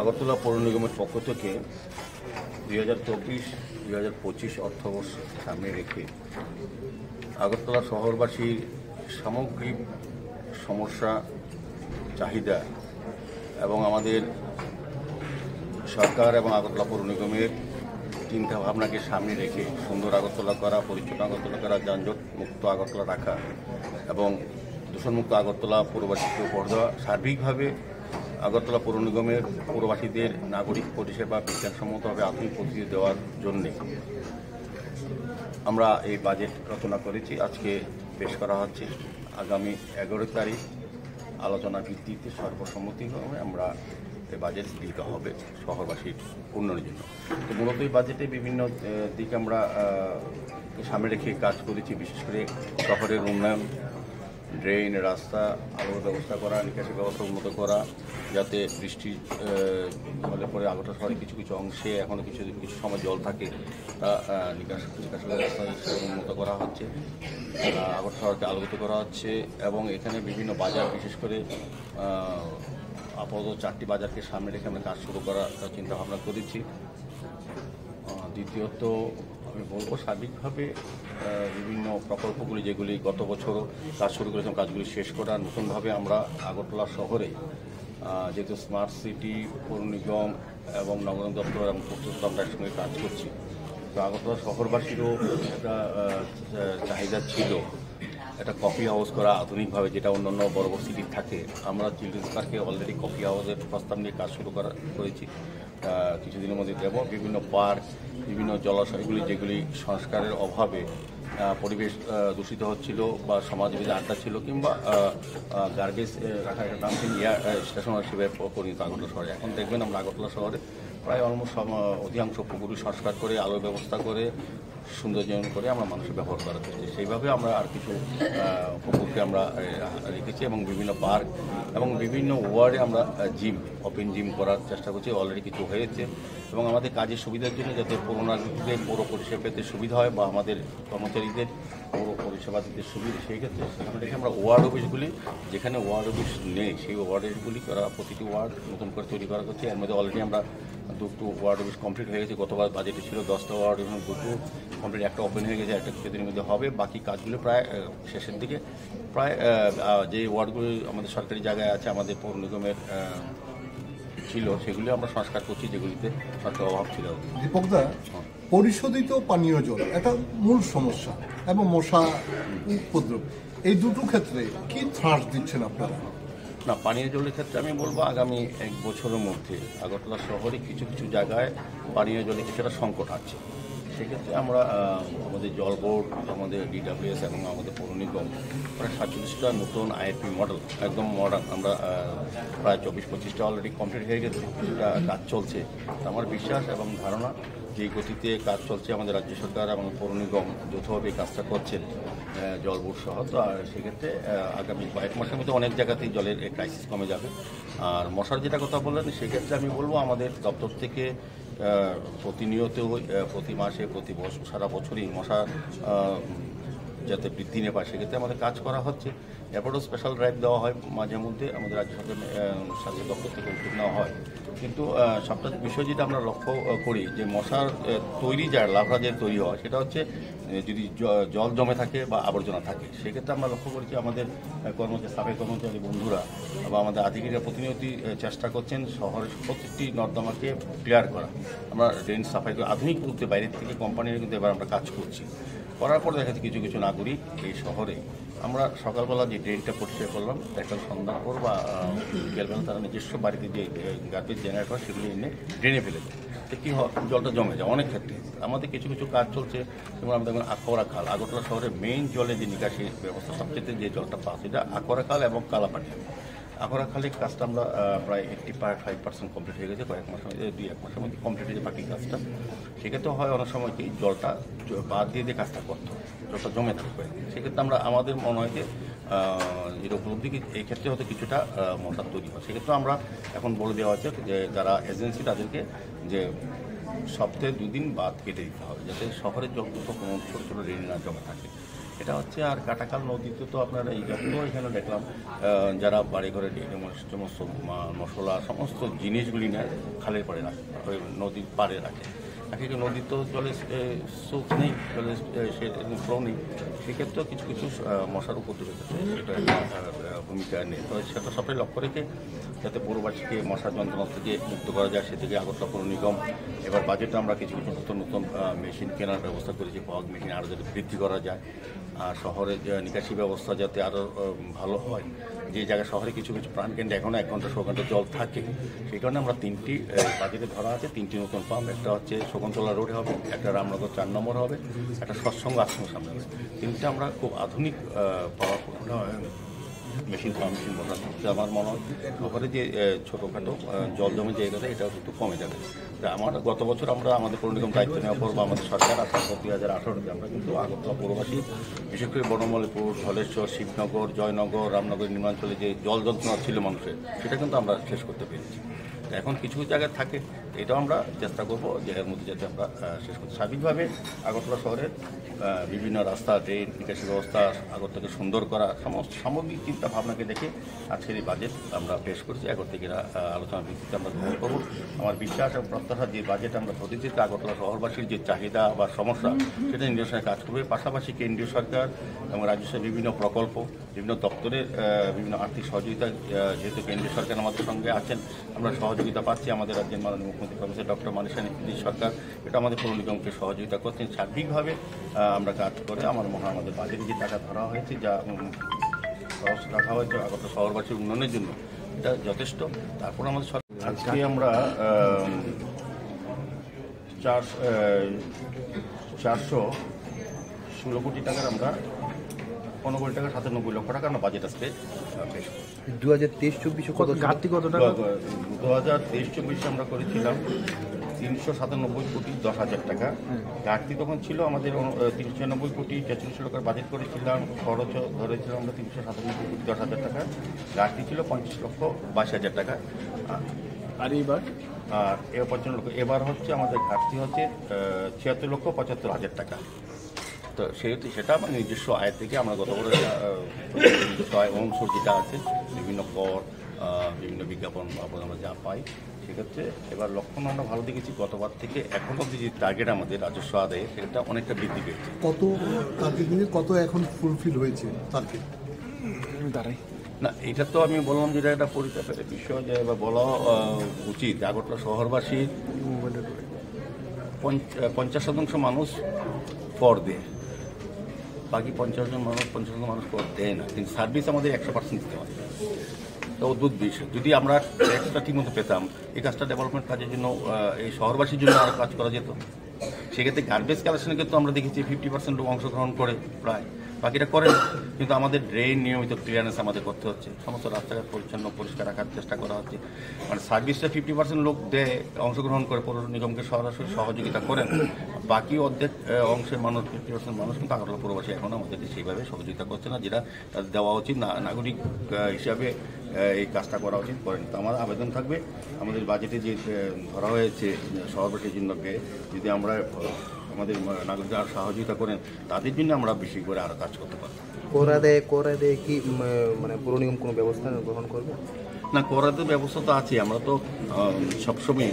আগরতলা পৌর নিগমের পক্ষ থেকে 2024-2025 অর্থবর্ষ সামনে রেখে আগরতলা শহরবাসীর সামগ্রিক সমস্যা, চাহিদা এবং আমাদের সরকার এবং আগরতলা পৌর নিগমের চিন্তাভাবনাকে সামনে রেখে সুন্দর আগরতলা করা, পরিচ্ছন্ন আগরতলা করা, যানজট মুক্ত আগরতলা রাখা এবং দূষণমুক্ত আগরতলা পৌরবাসীকে উপহার দেওয়া, সার্বিকভাবে আগরতলা পৌর নিগমের পৌরবাসীদের নাগরিক পরিষেবা বিজ্ঞানসম্মতভাবে আধুনিক পদ্ধতি দেওয়ার জন্যে আমরা এই বাজেট রচনা করেছি। আজকে পেশ করা হচ্ছে। আগামী 11 তারিখ আলোচনা ভিত্তিতে সর্বসম্মতিক্রমে আমরা এই বাজেট গৃহীত হবে শহরবাসীর উন্নয়নের জন্য। তো মূলত এই বাজেটে বিভিন্ন দিক আমরা সামনে রেখে কাজ করেছি। বিশেষ করে শহরের উন্নয়ন, ড্রেন, রাস্তা, আলোর ব্যবস্থা করা, নিকাশি ব্যবস্থা উন্নত করা, যাতে বৃষ্টি হলে পরে আগরতলা শহরে কিছু কিছু অংশে এখনও কিছু সময় জল থাকে, তা নিকাশি ব্যবস্থা উন্নত করা হচ্ছে, আগরতলা শহরকে আলোকিত করা হচ্ছে এবং এখানে বিভিন্ন বাজার, বিশেষ করে আপাতত 4টি বাজারকে সামনে রেখে আমরা কাজ শুরু করার চিন্তাভাবনা করেছি। দ্বিতীয়ত আমি বলবো, সার্বিকভাবে বিভিন্ন প্রকল্পগুলি যেগুলি গত বছরও কাজ শুরু করেছিলাম, কাজগুলি শেষ করা। নতুনভাবে আমরা আগরতলা শহরে যেহেতু স্মার্ট সিটি, পৌর নিগম এবং নগর দপ্তর এবং পূর্ত আমরা একসঙ্গে কাজ করছি, তো আগরতলা শহরবাসীরও একটা চাহিদা ছিল একটা কফি হাউস করা আধুনিকভাবে, যেটা অন্যান্য বড় বড় সিটি থাকে। আমরা চিলড্রেন্স পার্কে অলরেডি কফি হাউসের প্রস্তাব নিয়ে কাজ শুরু করেছি। কিছুদিনের মধ্যে দেব। বিভিন্ন পার্ক, বিভিন্ন জলাশয়গুলি যেগুলি সংস্কারের অভাবে পরিবেশ দূষিত হচ্ছিল বা সমাজে আড্ডা ছিল, কিংবা গার্বেজ রাখার একটা ডাম্পিং স্টেশন হিসেবে পরিণত আগরতলা শহরে। এখন দেখবেন আমরা আগরতলা শহরে প্রায় অলমোস্ট অধিকাংশ পুকুরগুলি সংস্কার করে, আলোর ব্যবস্থা করে, সৌন্দর্যায়ন করে আমরা মানুষের ব্যবহার করা হচ্ছে। সেইভাবে আমরা আর কিছু পুকুরকে আমরা রেখেছি এবং বিভিন্ন পার্ক এবং বিভিন্ন ওয়ার্ডে আমরা ওপেন জিম করার চেষ্টা করছি। অলরেডি কিছু হয়েছে এবং আমাদের কাজের সুবিধার জন্য যাতে পৌর নাগরিকদের পৌর পরিষেবা পেতে সুবিধা হয় বা আমাদের কর্মচারীদের পৌর পরিষেবা দিতে সুবিধা, সেই ক্ষেত্রে সেখানে রেখে আমরা ওয়ার্ড অফিসগুলি, যেখানে ওয়ার্ড অফিস নেই সেই ওয়ার্ডগুলি করা, প্রতিটি ওয়ার্ড নতুন করে তৈরি করা হচ্ছে। এর মধ্যে অলরেডি আমরা 2টো ওয়ার্ড অফিস কমপ্লিট হয়ে গেছে। গতবার বাজেটে ছিল 10টা ওয়ার্ড এবং 2টো কমপ্লিট, একটা ওপেন হয়ে গেছে, একটা কিছুদিনের মধ্যে হবে। বাকি কাজগুলো প্রায় শেষের দিকে। প্রায় যে ওয়ার্ডগুলি আমাদের সরকারি জায়গায় আছে, আমাদের পৌর নিগমের ছিল, সেগুলি আমরা সংস্কার করছি, যেগুলিতে সরকার অভাব ছিল। দীপকদা, পরিশোধিত পানীয় জল একটা মূল সমস্যা এবং মশা উপদ্রব, এই দুটো ক্ষেত্রে কি ত্রাস দিচ্ছেন আপনারা? না, পানীয় জলের ক্ষেত্রে আমি বলবো আগামী 1 বছরের মধ্যে আগরতলা শহরে কিছু কিছু জায়গায় পানীয় জলের কিছুটা সংকট আছে। সেক্ষেত্রে আমরা আমাদের জল বোর্ড, আমাদের DWS এবং আমাদের পৌর নিগম প্রায় 47টা নতুন IRP মডেল, একদম মডার্ন, আমরা প্রায় 24-25টা অলরেডি কমপ্লিট হয়ে গেছে, কিছুটা কাজ চলছে। আমার বিশ্বাস এবং ধারণা যে গতিতে কাজ চলছে, আমাদের রাজ্য সরকার এবং পৌর নিগম যৌথভাবে কাজটা করছেন, জল বোর্ড সহ। তো সেক্ষেত্রে আগামী কয়েক মাসের মধ্যে অনেক জায়গাতেই জলের ক্রাইসিস কমে যাবে। আর মশার যেটা কথা বললেন, সেক্ষেত্রে আমি বলবো আমাদের দপ্তর থেকে প্রতিনিয়ত, প্রতি মাসে, প্রতি বছর, সারা বছরই মশা যাতে বৃদ্ধি না পায় সেক্ষেত্রে আমাদের কাজ করা হচ্ছে। এরপরও স্পেশাল ড্রাইভ দেওয়া হয় মাঝে মধ্যে, আমাদের রাজ্য সরকার স্বাস্থ্য দপ্তর থেকে উদ্যোগ নেওয়া হয়। কিন্তু সবটা বিষয় যেটা আমরা লক্ষ্য করি, যে মশার তৈরি যায়, লার্ভা যে তৈরি হয়, সেটা হচ্ছে যদি জল জমে থাকে বা আবর্জনা থাকে। সেক্ষেত্রে আমরা লক্ষ্য করেছি আমাদের সাফাই কর্মচারী বন্ধুরা বা আমাদের আধিকারিকরা প্রতিনিয়ত চেষ্টা করছেন শহরের প্রত্যেকটি নর্দমাকে ক্লিয়ার করা। আমরা ড্রেন সাফাই করে আধুনিক রূপে বাইরের থেকে কোম্পানির কিন্তু এবার আমরা কাজ করছি। করার পর দেখা যাচ্ছে কিছু কিছু নাগরিক এই শহরে, আমরা সকালবেলা যে ড্রেনটা পরিষ্কার করলাম, একটা সন্ধ্যার পর বা বিকেলবেলা তারা নিজস্ব বাড়িতে যে গার্বেজ জেনারেট হয় সেগুলো এনে ড্রেনে ফেলে দেয়। তো কী হয়, জলটা জমে যায় অনেক ক্ষেত্রে। আমাদের কিছু কিছু কাজ চলছে, যেমন আমরা দেখবেন আকোয়ারা খাল, আগরতলা শহরের মেইন জলের যে নিকাশি ব্যবস্থা, সবচেয়ে যে জলটা পাওয়া সেটা আকোয়ারা খাল এবং কালাপানি। আকোয়ারা খালের কাজটা আমরা প্রায় 85% কমপ্লিট হয়ে গেছে। কয়েক মাসের মধ্যে, 2-1 মাসের মধ্যে কমপ্লিট হয়ে যায় বাকি কাজটা। সেক্ষেত্রে হয় অনেক সময় কি জলটা বাদ দিয়ে কাজটা করতে হয়, জলটা জমে থাকবে। সেক্ষেত্রে আমরা আমাদের মনে হয় যে যেটা উপলব্ধি, এই ক্ষেত্রে হয়তো কিছুটা মশার তৈরি হয়। সেক্ষেত্রে আমরা এখন বলে দেওয়া হচ্ছে যে যারা এজেন্সি তাদেরকে যে সপ্তাহে 2 দিন বাদ কেটে দিতে হবে, যাতে শহরের জলগুলো কোনো ছোটো ছোটো ড্রেনে না জমা থাকে। এটা হচ্ছে। আর কাটাখাল নদীতে তো আপনারা এই যত এখানে দেখলাম যারা বাড়ি ঘরে সমস্ত মশলা সমস্ত জিনিসগুলি নেয় খালের পাড়ে রাখে, ওই নদীর পাড়ে রাখে। কিন্তু নদী তো জলের স্রোত নেই, জলের সে ফ্লো নেই, সেক্ষেত্রেও কিছু কিছু মশার উপদ্রব হচ্ছে, সেটা একটা ভূমিকা নেই। তো সেটা সবাই লক্ষ্য রেখে যাতে পৌরবাসীকে মশার যন্ত্রণা থেকে মুক্ত করা যায়, সেদিকে আগরতলা পৌর নিগম এবার বাজেটে আমরা কিছু কিছু নতুন নতুন মেশিন কেনার ব্যবস্থা করেছি, ফগ মেশিন আরও যাতে বৃদ্ধি করা যায়। আর শহরের নিকাশি ব্যবস্থা যাতে আরও ভালো হয়, যে জায়গায় শহরে কিছু কিছু প্রাণকেন্দ্রে এখনও 1 ঘন্টা 100 ঘন্টা জল থাকে, সেই কারণে আমরা 3টি বাজেটে ধরা আছে, 3টি নতুন পাম্প। একটা হচ্ছে শকুন্তলা রোডে হবে, একটা রামনগর 4 নম্বর হবে, একটা সৎসঙ্গ আশ্রমের সামনে হবে। 3টা আমরা খুব আধুনিক মেশিন পাম্প মেশিন বসাতে। আমার মনে হয় শহরে যে ছোটোখাটো জল জমে জায়গাটা এটাও কিন্তু কমে যাবে। তা আমার গত বছর আমরা আমাদের পৌর নিগম দায়িত্ব নেওয়ার পর বা আমাদের সরকার আসার পর 2018-তে আমরা কিন্তু আগরতলা পৌরবাসী, বিশেষ করে বনমালীপুর, ধলেশ্বর, শিবনগর, জয়নগর, রামনগর নির্মাঞ্চলে যে জল যন্ত্রণা ছিল মানুষের, সেটা কিন্তু আমরা শেষ করতে পেরেছি। এখন কিছু জায়গায় থাকে, এটাও আমরা চেষ্টা করব যে এর মধ্যে যাতে আমরা শেষ করতে। স্বাভাবিকভাবে আগরতলা শহরের বিভিন্ন রাস্তা, ট্রেন, নিকাশি ব্যবস্থা, আগরতলাকে সুন্দর করা, সমস্ত সামগ্রিক চিন্তা ভাবনাকে দেখে আজকের এই বাজেট আমরা পেশ করছি। আগর থেকে আলোচনার ভিত্তিতে আমরা গ্রহণ করব। আমার বিশ্বাস এবং প্রত্যাশা যে বাজেট আমরা প্রতিদিন আগরতলা শহরবাসীর যে চাহিদা বা সমস্যা, সেটা নিরসনে কাজ করবে। পাশাপাশি কেন্দ্রীয় সরকার এবং রাজ্য সরকার বিভিন্ন প্রকল্প, বিভিন্ন দপ্তরের বিভিন্ন আর্থিক সহযোগিতা, যেহেতু কেন্দ্রীয় সরকার আমাদের সঙ্গে আছেন, আমরা সহযোগিতা পাচ্ছি। আমাদের রাজ্যের মাননীয় মুখ্যমন্ত্রী প্রফেসর ডক্টর মানিসা নীতিশ সরকার এটা আমাদের পৌর নিগমকে সহযোগিতা করছেন। সার্বিকভাবে আমরা কাজ করে আমার মনে হয় আমাদের বাজেটে যে টাকা ধরা হয়েছে, যা খরচ রাখা হয়েছে আগরতলা শহরবাসীর উন্নয়নের জন্য, এটা যথেষ্ট। তারপর আমাদের আজকে আমরা 416 কোটি টাকার আমরা 15 কোটি টাকা 97 লক্ষ টাকা আমরা বাজেট আজকে পেশ করি। 2023-24 কত ঘাটতি কত টাকা? 2023-24 আমরা করেছিলাম 397 কোটি 10,000 টাকা। ঘাটতি তখন ছিল আমাদের 396 কোটি 43 লক্ষের বাজেট করেছিলাম, খরচ ধরেছিলাম আমরা 397 কোটি 10,000 টাকা। ঘাটতি ছিল 25 লক্ষ 22,000 টাকা। আর এইবার আর 55 লক্ষ। এবার হচ্ছে আমাদের ঘাটতি হচ্ছে 76 লক্ষ 75,000 টাকা। তো সেটা আমার নিজস্ব আয় থেকে আমরা গত বছর নিজস্ব আয় অংশ যেটা আছে, বিভিন্ন কর, বিভিন্ন বিজ্ঞাপন আমরা যা পাই, সেক্ষেত্রে এবার লক্ষণ আমরা ভালো দেখেছি। গতবার থেকে এখন অবধি যে টার্গেট আমাদের রাজস্ব আদায়ে, সেটা অনেকটা বৃদ্ধি পেয়েছে। কত টার্গেট নিয়ে কত এখন ফুলফিল হয়েছে টার্গেট? দাঁড়াই না, এটা তো আমি বললাম যেটা একটা পরিতাপের বিষয়, যে এবার বলা উচিত আগরতলা শহরবাসীর 50% মানুষ কর দেয়, বাকি 50% মানুষ কর দেয় না, কিন্তু সার্ভিস আমাদের 100% দিতে হয়। তো অদ্ভুত বিষয়, যদি আমরা ট্যাক্সটা ঠিকমতো পেতাম, এই কাজটা ডেভেলপমেন্ট কাজের জন্য, এই শহরবাসীর জন্য আরও কাজ করা যেত। সেক্ষেত্রে গার্বেজ কালেকশনে কিন্তু আমরা দেখেছি 50% লোক অংশগ্রহণ করে, প্রায় বাকিটা করে না। কিন্তু আমাদের ড্রেন নিয়মিত ক্লিয়ারেন্স আমাদের করতে হচ্ছে, সমস্ত রাস্তাঘাট পরিচ্ছন্ন পরিষ্কার রাখার চেষ্টা করা হচ্ছে। মানে সার্ভিসটা 50% লোক দেয়, অংশগ্রহণ করে, পৌর নিগমকে সরাসরি সহযোগিতা করেন। বাকি অর্ধেক অংশের মানুষ, 50% মানুষ কিন্তু আগরতলা পৌরবাসী এখন আমাদেরকে সেইভাবে সহযোগিতা করছে না, যেটা তাদের দেওয়া উচিত। নাগরিক হিসাবে এই কাজটা করা উচিত, করেন। তো আমার আবেদন থাকবে, আমাদের বাজেটে যে ধরা হয়েছে শহরবাসীর জন্য, যদি আমরা আমাদের নাগরিকরা সহযোগিতা করেন, তাদের জন্য আমরা বেশি করে আরও কাজ করতে পারবো। করা দেয় কি মানে পৌর নিগম কোনো ব্যবস্থা গ্রহণ করবে? না, করাতে ব্যবস্থা তো আছে। আমরা তো সবসময়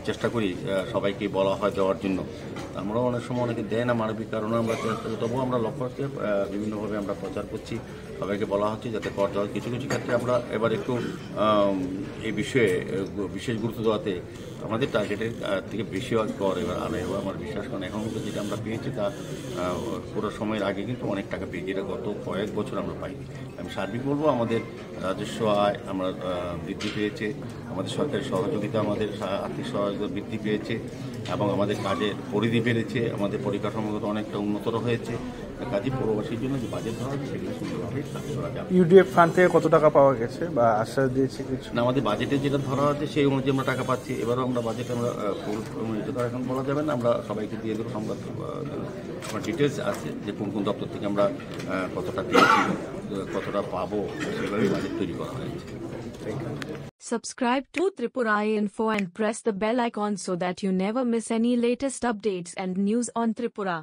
চেষ্টা করি সবাইকে বলা হয় দেওয়ার জন্য। আমরা অনেক সময় অনেকে দেয় না মানবিক কারণে, আমরা চেষ্টা করি। তবুও আমরা লক্ষ্য রাখতে বিভিন্নভাবে আমরা প্রচার করছি, সবাইকে বলা হচ্ছে যাতে কর দেওয়া। কিছু কিছু ক্ষেত্রে আমরা এবার একটু এই বিষয়ে বিশেষ গুরুত্ব দেওয়াতে আমাদের টার্গেটের থেকে বেশি কর এবার আদায় হবে আমার বিশ্বাস। কারণ এখন কিন্তু যেটা আমরা পেয়েছি তা পুরো সময়ের আগে কিন্তু অনেক টাকা পেয়েছি, এটা গত কয়েক বছর আমরা পাইনি। আমি সার্বিক বলবো আমাদের রাজস্ব আয় আমরা বৃদ্ধি পেয়েছে, আমাদের সরকারি সহযোগিতা, আমাদের আর্থিক সহযোগিতা বৃদ্ধি পেয়েছে, এবং আমাদের কাজের পরিধি বেড়েছে, আমাদের পরিকাঠামোগত অনেকটা উন্নতর হয়েছে। কাজে পৌরবাসীর জন্য যে বাজেট ধরা হয়েছে সেগুলো সুন্দরভাবে কাজ করা যাবে। ইউডিএফ ফান্ড থেকে কত টাকা পাওয়া গেছে বা আশ্বাস দিয়েছে কিছু? না, আমাদের বাজেটে যেটা ধরা হয়েছে সেই অনুযায়ী আমরা টাকা পাচ্ছি। এবারও আমরা বাজেটে আমরা এখন বলা যাবে না, আমরা সবাইকে দিয়ে দেবো সংবাদ, আমার ডিটেলস আছে যে কোন কোন দপ্তর থেকে আমরা কতটা পেয়েছি, কতটা পাবো, সেভাবেই বাজেট তৈরি করা হয়েছে। Subscribe to Tripura Info and press the bell icon so that you never miss any latest updates and news on Tripura.